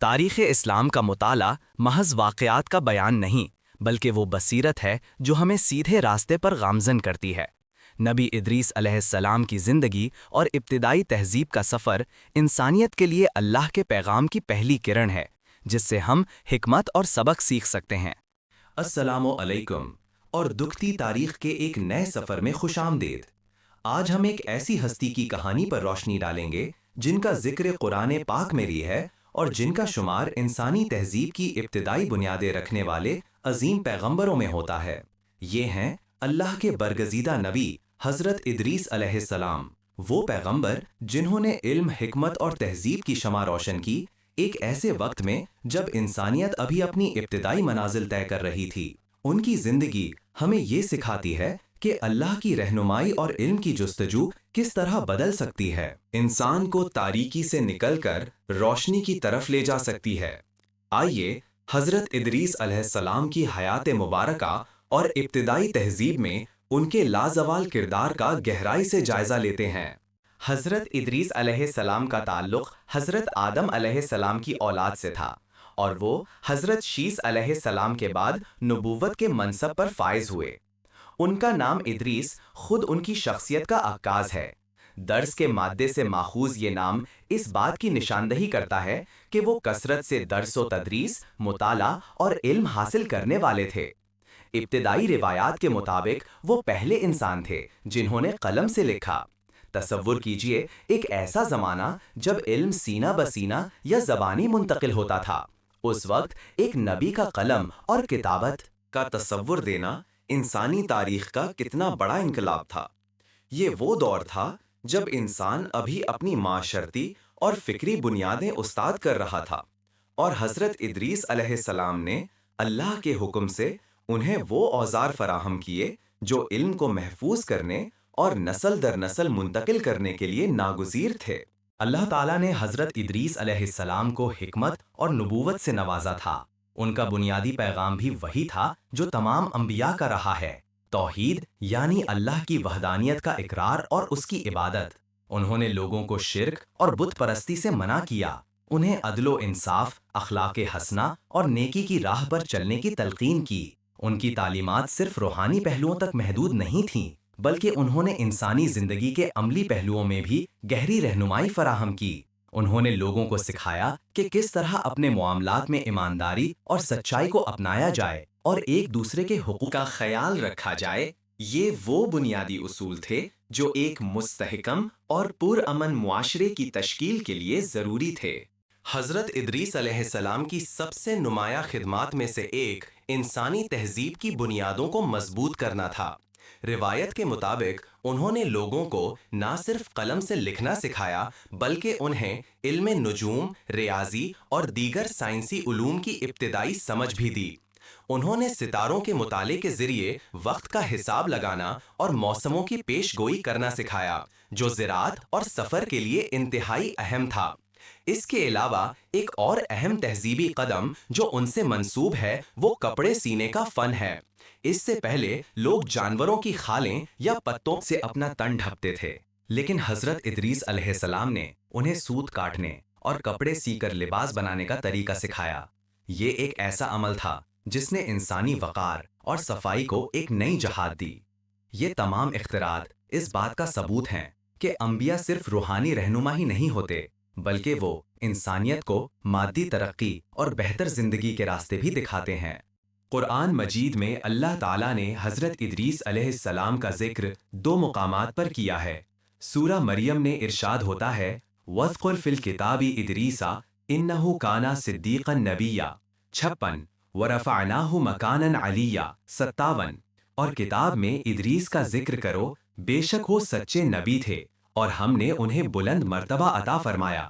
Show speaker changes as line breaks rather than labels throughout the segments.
تاریخ اسلام کا مطالعہ محض واقعات کا بیان نہیں، بلکہ وہ بصیرت ہے جو ہمیں سیدھے راستے پر گامزن کرتی ہے۔ نبی ادریس علیہ السلام کی زندگی اور ابتدائی تہذیب کا سفر انسانیت کے لیے اللہ کے پیغام کی پہلی کرن ہے، جس سے ہم حکمت اور سبق سیکھ سکتے ہیں۔
السلام علیکم اور دکھتی تاریخ کے ایک نئے سفر میں خوش آمدید۔ آج ہم ایک ایسی ہستی کی کہانی پر روشنی ڈالیں گے جن کا ذکر قرآن پاک میں بھی ہے اور جن کا شمار انسانی تہذیب کی ابتدائی بنیادیں رکھنے والے عظیم پیغمبروں میں ہوتا ہے۔ یہ ہیں اللہ کے برگزیدہ نبی حضرت ادریس علیہ السلام، وہ پیغمبر جنہوں نے علم، حکمت اور تہذیب کی شمع روشن کی، ایک ایسے وقت میں جب انسانیت ابھی اپنی ابتدائی منازل طے کر رہی تھی۔ ان کی زندگی ہمیں یہ سکھاتی ہے کہ اللہ کی رہنمائی اور علم کی جستجو کس طرح بدل سکتی ہے، انسان کو تاریکی سے نکل کر روشنی کی طرف لے جا سکتی ہے۔ آئیے حضرت ادریس علیہ السلام کی حیات مبارکہ اور ابتدائی تہذیب میں ان کے لازوال کردار کا گہرائی سے جائزہ لیتے ہیں۔ حضرت ادریس علیہ السلام کا تعلق حضرت آدم علیہ السلام کی اولاد سے تھا، اور وہ حضرت شیس علیہ السلام کے بعد نبوت کے منصب پر فائز ہوئے۔ ان کا نام ادریس خود ان کی شخصیت کا عکاس ہے۔ درس کے مادے سے ماخوذ یہ نام اس بات کی نشاندہی کرتا ہے کہ وہ کثرت سے درس و تدریس، مطالعہ اور علم حاصل کرنے والے تھے۔ ابتدائی روایات کے مطابق وہ پہلے انسان تھے جنہوں نے قلم سے لکھا۔ تصور کیجئے ایک ایسا زمانہ جب علم سینہ بسینہ یا زبانی منتقل ہوتا تھا۔ اس وقت ایک نبی کا قلم اور کتابت کا تصور دینا انسانی تاریخ کا کتنا بڑا انقلاب تھا۔ یہ وہ دور تھا جب انسان ابھی اپنی معاشرتی اور فکری بنیادیں استاد کر رہا تھا، اور حضرت ادریس علیہ السلام نے اللہ کے حکم سے انہیں وہ اوزار فراہم کیے جو علم کو محفوظ کرنے اور نسل در نسل منتقل کرنے کے لیے ناگزیر تھے۔
اللہ تعالیٰ نے حضرت ادریس علیہ السلام کو حکمت اور نبوت سے نوازا تھا۔ ان کا بنیادی پیغام بھی وہی تھا جو تمام انبیاء کا رہا ہے، توحید یعنی اللہ کی وحدانیت کا اقرار اور اس کی عبادت۔ انہوں نے لوگوں کو شرک اور بت پرستی سے منع کیا، انہیں عدل و انصاف، اخلاق حسنہ اور نیکی کی راہ پر چلنے کی تلقین کی۔ ان کی تعلیمات صرف روحانی پہلوؤں تک محدود نہیں تھیں، بلکہ انہوں نے انسانی زندگی کے عملی پہلوؤں میں بھی گہری رہنمائی فراہم کی۔ انہوں نے لوگوں کو سکھایا کہ کس طرح اپنے معاملات میں ایمانداری اور سچائی کو اپنایا جائے اور ایک دوسرے کے حقوق
کا خیال رکھا جائے۔ یہ وہ بنیادی اصول تھے جو ایک مستحکم اور پرامن معاشرے کی تشکیل کے لیے ضروری تھے۔ حضرت ادریس علیہ السلام کی سب سے نمایاں خدمات میں سے ایک انسانی تہذیب کی بنیادوں کو مضبوط کرنا تھا۔ روایت کے مطابق انہوں نے لوگوں کو نہ صرف قلم سے لکھنا سکھایا، بلکہ انہیں علم نجوم، ریاضی اور دیگر سائنسی علوم کی ابتدائی سمجھ بھی دی۔ انہوں نے ستاروں کے مطالعے کے ذریعے وقت کا حساب لگانا اور موسموں کی پیش گوئی کرنا سکھایا، جو زراعت اور سفر کے لیے انتہائی اہم تھا۔ اس کے علاوہ ایک اور اہم تہذیبی قدم جو ان سے منسوب ہے وہ کپڑے سینے کا فن ہے۔ اس سے پہلے لوگ جانوروں کی کھالیں یا پتوں سے اپنا تن ڈھکتے تھے، لیکن حضرت ادریس علیہ السلام نے انہیں سوت کاٹنے اور کپڑے سی کر لباس بنانے کا طریقہ سکھایا۔ یہ ایک ایسا عمل تھا جس نے انسانی وقار اور صفائی کو ایک نئی جہت دی۔ یہ تمام اختراعات اس بات کا ثبوت ہیں کہ انبیاء صرف روحانی رہنما ہی نہیں ہوتے، بلکہ وہ انسانیت کو مادی ترقی اور بہتر زندگی کے راستے بھی دکھاتے ہیں۔ قرآن مجید میں اللہ تعالیٰ نے حضرت ادریس علیہ السلام کا ذکر 2 مقامات پر کیا ہے۔ سورہ مریم میں ارشاد ہوتا ہے، وَاذْكُرْ فِي الْكِتَابِ إِدْرِيسَ إِنَّهُ كَانَ صِدِّيقًا نَبِيًّا 56، وَرَفَعْنَاهُ مَكَانًا عَلِيًّا 57، اور کتاب میں ادریس کا ذکر کرو، بے شک وہ سچے نبی تھے اور ہم نے انہیں بلند مرتبہ عطا فرمایا۔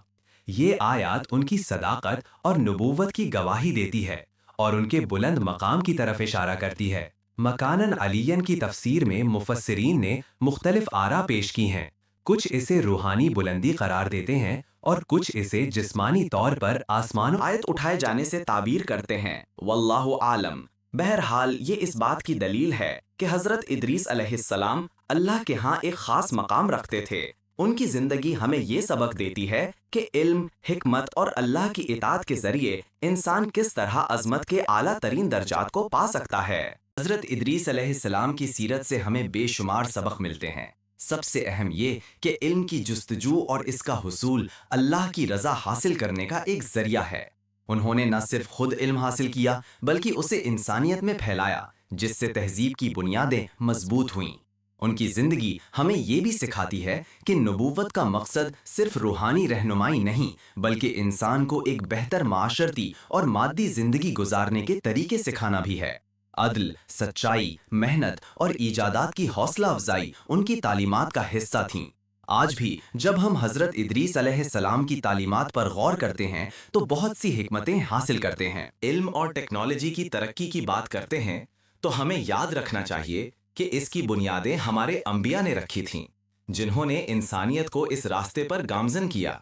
یہ آیات ان کی صداقت اور نبوت کی گواہی دیتی ہے اور ان کے بلند مقام کی طرف اشارہ کرتی ہے۔ مکانن علیین کی تفسیر میں مفسرین نے مختلف آراء پیش کی ہیں۔ کچھ اسے روحانی بلندی قرار دیتے ہیں اور کچھ اسے جسمانی طور پر آسمانوں
آیت اٹھائے جانے سے تعبیر کرتے ہیں، واللہ عالم۔ بہرحال یہ اس بات کی دلیل ہے کہ حضرت ادریس علیہ السلام اللہ کے ہاں ایک خاص مقام رکھتے تھے۔ ان کی زندگی ہمیں یہ سبق دیتی ہے کہ علم، حکمت اور اللہ کی اطاعت کے ذریعے انسان کس طرح عظمت کے اعلیٰ ترین درجات کو پا سکتا ہے۔ حضرت ادریس علیہ السلام کی سیرت سے ہمیں بے شمار سبق ملتے ہیں۔ سب سے اہم یہ کہ علم کی جستجو اور اس کا حصول اللہ کی رضا حاصل کرنے کا ایک ذریعہ ہے۔ انہوں نے نہ صرف خود علم حاصل کیا بلکہ اسے انسانیت میں پھیلایا، جس سے تہذیب کی بنیادیں مضبوط ہوئیں۔ ان کی زندگی ہمیں یہ بھی سکھاتی ہے کہ نبوت کا مقصد صرف روحانی رہنمائی نہیں بلکہ انسان کو ایک بہتر معاشرتی اور مادی زندگی گزارنے کے طریقے سکھانا بھی ہے۔ عدل، سچائی، محنت اور ایجادات کی حوصلہ افزائی ان کی تعلیمات کا حصہ تھیں۔ آج بھی جب ہم حضرت ادریس علیہ السلام کی تعلیمات پر غور کرتے ہیں تو بہت سی حکمتیں حاصل کرتے ہیں۔
علم اور ٹیکنالوجی کی ترقی کی بات کرتے ہیں تو ہمیں یاد رکھنا چاہیے کہ اس کی بنیادیں ہمارے انبیاء نے رکھی تھیں، جنہوں نے انسانیت کو اس راستے پر گامزن کیا۔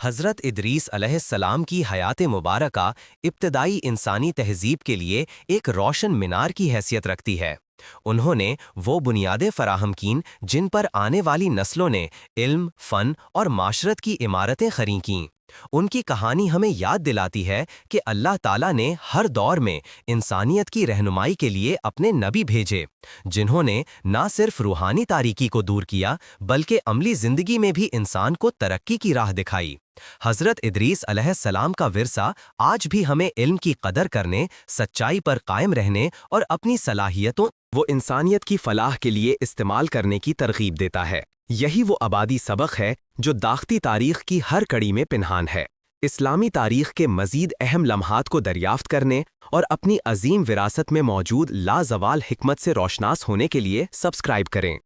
حضرت ادریس علیہ السلام کی حیات مبارکہ ابتدائی انسانی تہذیب کے لیے ایک روشن مینار کی حیثیت رکھتی ہے۔ انہوں نے وہ بنیادیں فراہم کیں جن پر آنے والی نسلوں نے علم، فن اور معاشرت کی عمارتیں کھڑی کیں۔ ان کی کہانی ہمیں یاد دلاتی ہے کہ اللہ تعالیٰ نے ہر دور میں انسانیت کی رہنمائی کے لیے اپنے نبی بھیجے، جنہوں نے نہ صرف روحانی تاریکی کو دور کیا بلکہ عملی زندگی میں بھی انسان کو ترقی کی راہ دکھائی۔ حضرت ادریس علیہ السلام کا ورثہ آج بھی ہمیں علم کی قدر کرنے، سچائی پر قائم رہنے اور اپنی صلاحیتوں وہ انسانیت کی فلاح کے لیے استعمال کرنے کی ترغیب دیتا ہے۔ یہی وہ ابدی سبق ہے جو داغتی تاریخ کی ہر کڑی میں پنہان ہے۔ اسلامی تاریخ کے مزید اہم لمحات کو دریافت کرنے اور اپنی عظیم وراثت میں موجود لازوال حکمت سے روشناس ہونے کے لیے سبسکرائب کریں۔